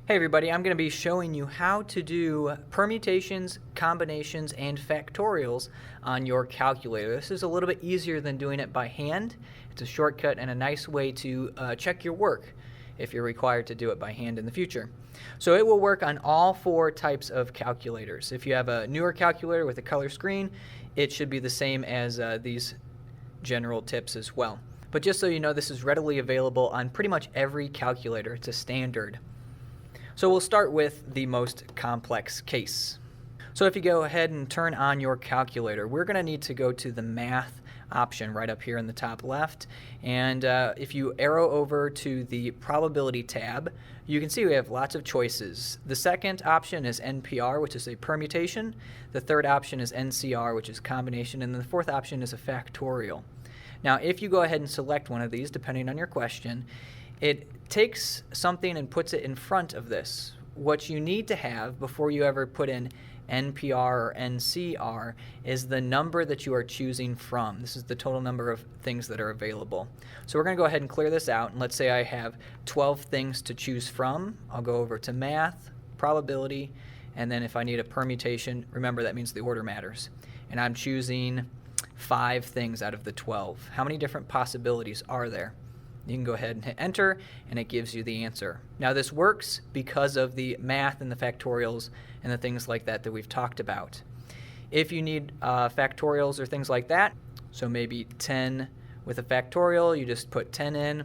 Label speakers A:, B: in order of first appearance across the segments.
A: Hey everybody, I'm going to be showing you how to do permutations, combinations, and factorials on your calculator. This is a little bit easier than doing it by hand. It's a shortcut and a nice way to check your work if you're required to do it by hand in the future. So it will work on all four types of calculators. If you have a newer calculator with a color screen, it should be the same as these general tips as well. But just so you know, this is readily available on pretty much every calculator. It's a standard. So we'll start with the most complex case. So if you go ahead and turn on your calculator, we're going to need to go to the math option right up here in the top left. And if you arrow over to the probability tab, you can see we have lots of choices. The second option is NPR, which is a permutation. The third option is NCR, which is combination. And the fourth option is a factorial. Now, if you go ahead and select one of these, depending on your question, it takes something and puts it in front of this. What you need to have before you ever put in NPR or NCR is the number that you are choosing from. This is the total number of things that are available. So we're going to go ahead and clear this out. And let's say I have 12 things to choose from. I'll go over to math, probability, and then if I need a permutation, remember that means the order matters. And I'm choosing 5 things out of the 12. How many different possibilities are there? You can go ahead and hit enter and it gives you the answer. Now this works because of the math and the factorials and the things like that we've talked about. If you need factorials or things like that, so maybe 10 with a factorial, you just put 10 in,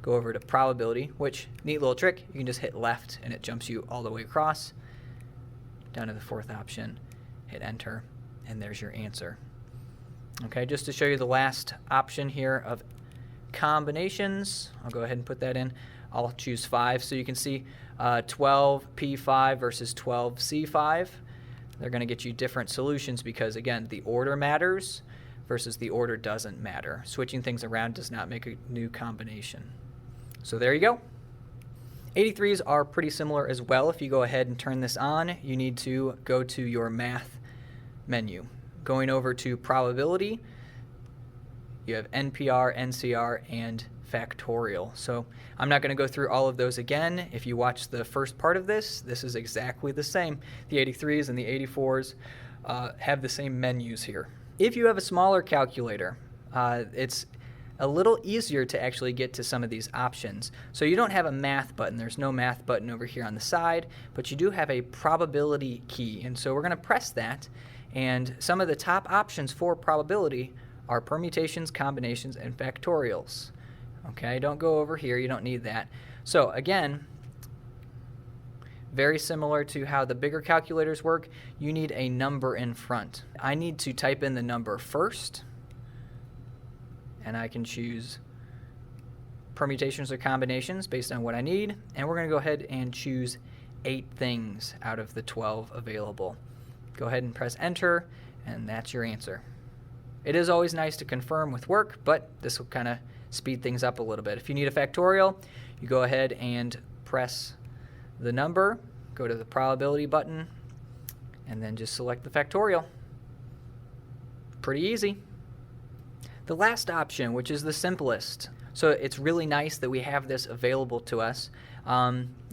A: go over to probability, which, neat little trick, you can just hit left and it jumps you all the way across down to the fourth option, hit enter, and there's your answer. Okay, just to show you the last option here of combinations, I'll go ahead and put that in. I'll choose 5 so you can see 12P5 versus 12C5. They're going to get you different solutions because, again, the order matters versus the order doesn't matter. Switching things around does not make a new combination. So there you go. 83s are pretty similar as well. If you go ahead and turn this on, you need to go to your math menu. Going over to probability, you have NPR, NCR, and factorial. So I'm not going to go through all of those again. If you watch the first part of this, this is exactly the same. The 83s and the 84s have the same menus here. If you have a smaller calculator, it's a little easier to actually get to some of these options. So you don't have a math button. There's no math button over here on the side, but you do have a probability key. And so we're going to press that. And some of the top options for probability are permutations, combinations, and factorials. Okay, don't go over here. You don't need that. So again, very similar to how the bigger calculators work, you need a number in front. I need to type in the number first, and I can choose permutations or combinations based on what I need, and we're going to go ahead and choose 8 things out of the 12 available. Go ahead and press enter, and that's your answer. It is always nice to confirm with work, but this will kind of speed things up a little bit. If you need a factorial, you go ahead and press the number, go to the probability button, and then just select the factorial. Pretty easy. The last option, which is the simplest. So it's really nice that we have this available to us.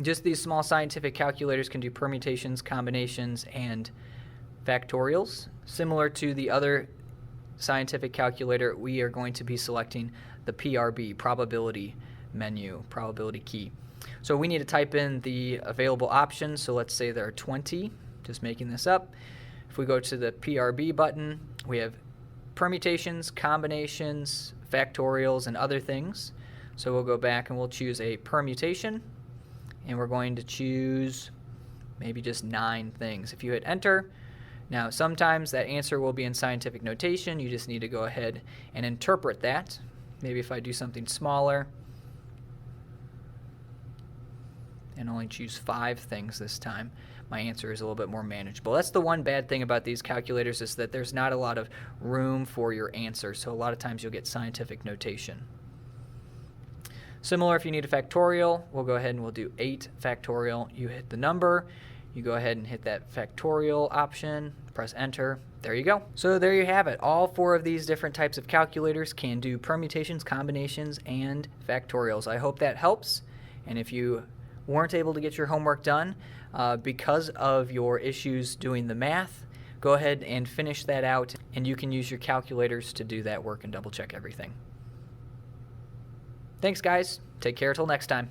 A: Just these small scientific calculators can do permutations, combinations, and factorials. Similar to the other scientific calculator, we are going to be selecting the PRB, probability menu, probability key. So we need to type in the available options. So let's say there are 20, just making this up. If we go to the PRB button, we have permutations, combinations, factorials, and other things. So we'll go back and we'll choose a permutation, and we're going to choose maybe just 9 things. If you hit enter, now sometimes that answer will be in scientific notation. You just need to go ahead and interpret that. Maybe if I do something smaller and only choose 5 things this time, my answer is a little bit more manageable. That's the one bad thing about these calculators, is that there's not a lot of room for your answer. So a lot of times you'll get scientific notation. Similar, if you need a factorial, we'll go ahead and we'll do 8 factorial. You hit the number, you go ahead and hit that factorial option, press enter. There you go. So there you have it. All 4 of these different types of calculators can do permutations, combinations, and factorials. I hope that helps. And if you weren't able to get your homework done because of your issues doing the math, go ahead and finish that out, and you can use your calculators to do that work and double check everything. Thanks, guys. Take care till next time.